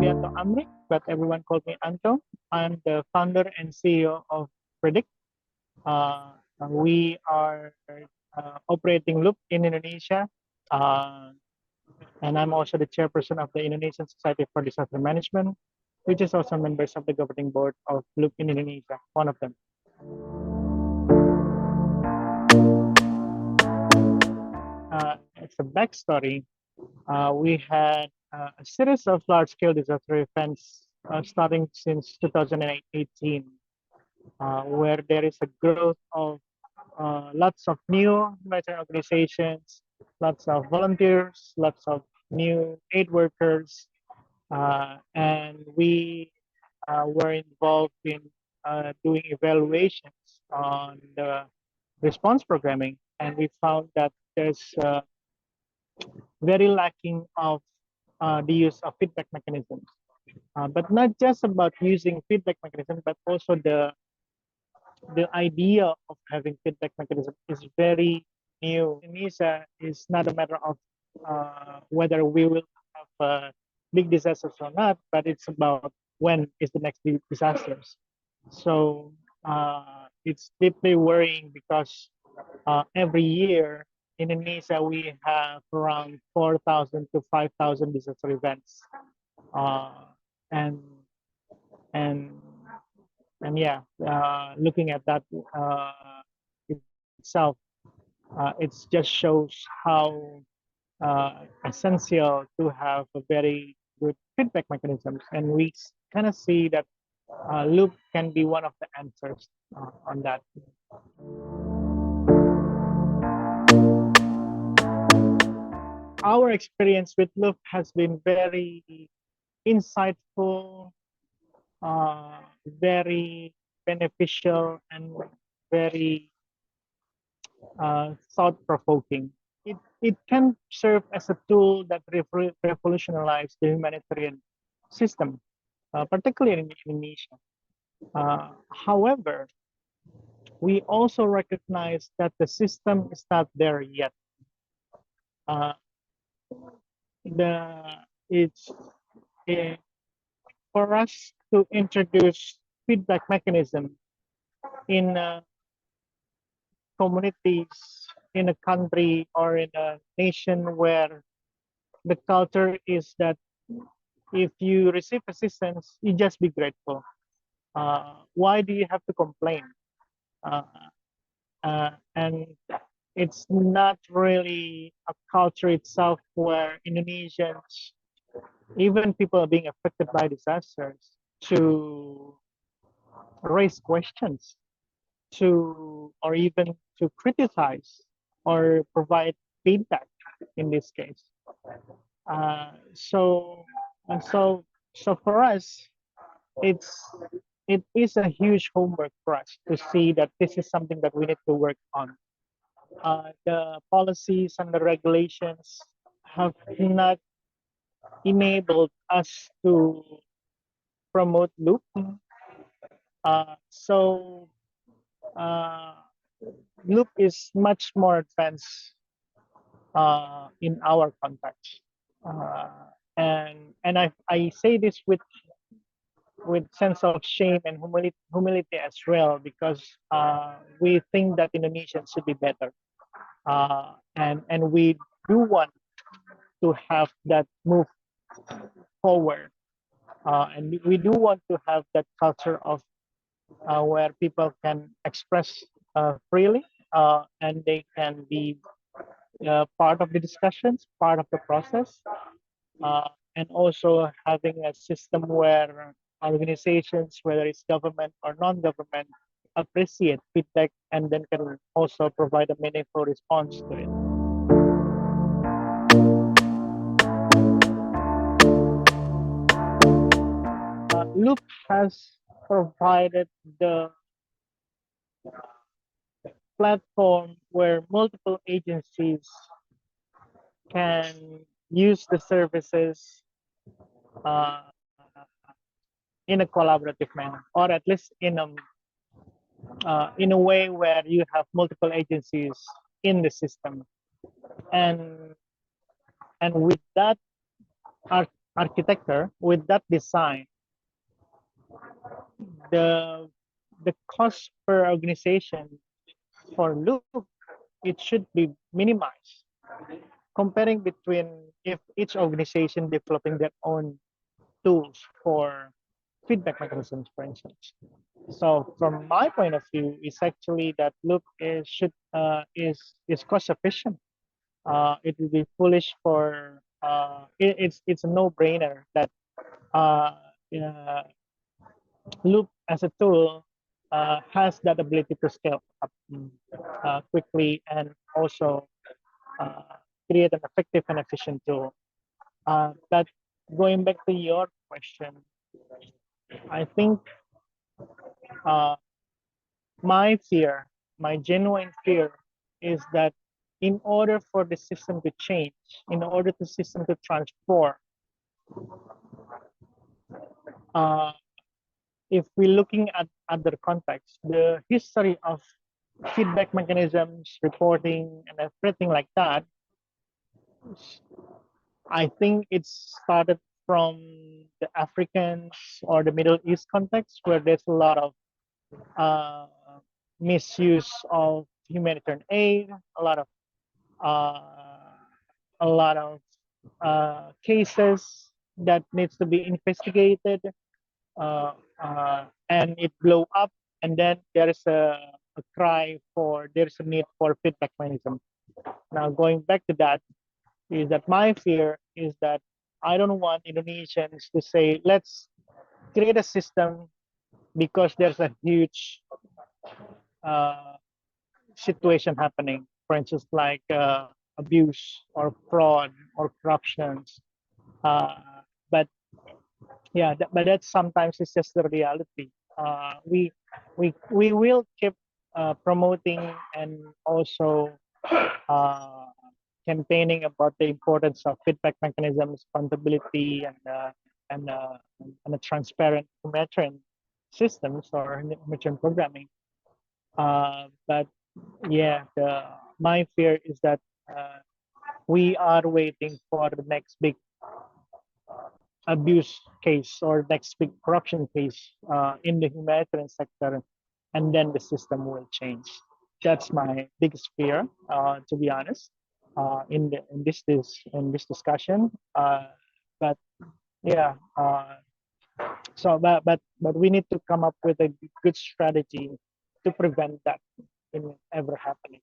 Avianto Amri, but everyone called me Anto. I'm the founder and CEO of Predict. We are operating Loop in Indonesia, and I'm also the chairperson of the Indonesian Society for Disaster Management, which is also members of the governing board of Loop in Indonesia, one of them. It's a backstory. We had a series of large-scale disaster events starting since 2018, where there is a growth of lots of new humanitarian organizations, lots of volunteers, lots of new aid workers, and we were involved in doing evaluations on the response programming, and we found that there's very lacking of the use of feedback mechanisms. But not just about using feedback mechanisms, but also the idea of having feedback mechanism is very new. Indonesia is not a matter of whether we will have big disasters or not, but it's about when is the next big disasters. So it's deeply worrying because every year in Indonesia we have around 4,000 to 5,000 disaster events, and yeah, looking at that itself, it just shows how essential to have a very good feedback mechanisms, and we kind of see that Loop can be one of the answers on that. Our experience with Loop has been very insightful, very beneficial, and very thought-provoking. It can serve as a tool that revolutionized the humanitarian system, particularly in Indonesia. However, we also recognize that the system is not there yet. It's for us to introduce feedback mechanism in communities, in a country, or in a nation where the culture is that if you receive assistance, you just be grateful. Why do you have to complain? And it's not really a culture itself where Indonesians, even people being affected by disasters, to raise questions, or even to criticize or provide feedback in this case. So for us, it is a huge homework for us to see that this is something that we need to work on. The policies and the regulations have not enabled us to promote Loop. Loop is much more advanced in our context, and I say this with sense of shame and humility as well, because we think that Indonesians should be better, and we do want to have that move forward, and we do want to have that culture of where people can express freely, and they can be part of the discussions, part of the process, and also having a system where organizations, whether it's government or non-government, appreciate feedback and then can also provide a meaningful response to it. Loop has provided the platform where multiple agencies can use the services in a collaborative manner, or at least in a way where you have multiple agencies in the system, and with that architecture, with that design, the the cost per organization for loop, it should be minimized. Comparing between if each organization developing their own tools for feedback mechanisms, for instance. So from my point of view, it's actually that loop is cost efficient. It would be foolish for it's a no-brainer that uh, uh, loop as a tool has that ability to scale up quickly and also uh, create an effective and efficient tool. But going back to your question, I think uh, my fear, my genuine fear, is that in order for the system to change, in order for the system to transform, uh, if we're looking at other contexts, the history of feedback mechanisms, reporting, and everything like that, I think it started from the Africans or the Middle East context, where there's a lot of uh, misuse of humanitarian aid, a lot of uh, cases that needs to be investigated, and it blow up, and then there is a cry for there's a need for feedback mechanism. Now going back to that, is that my fear is that I don't want Indonesians to say let's create a system because there's a huge uh, situation happening, for instance, like abuse or fraud or corruptions. Uh, but yeah, but that sometimes is just the reality. We will keep promoting and also uh, campaigning about the importance of feedback mechanisms, accountability, and a transparent humanitarian systems or humanitarian programming. But yeah, my fear is that we are waiting for the next big abuse case or next big corruption case in the humanitarian sector, and then the system will change. That's my biggest fear, to be honest, in this discussion. But yeah, but we need to come up with a good strategy to prevent that in ever happening.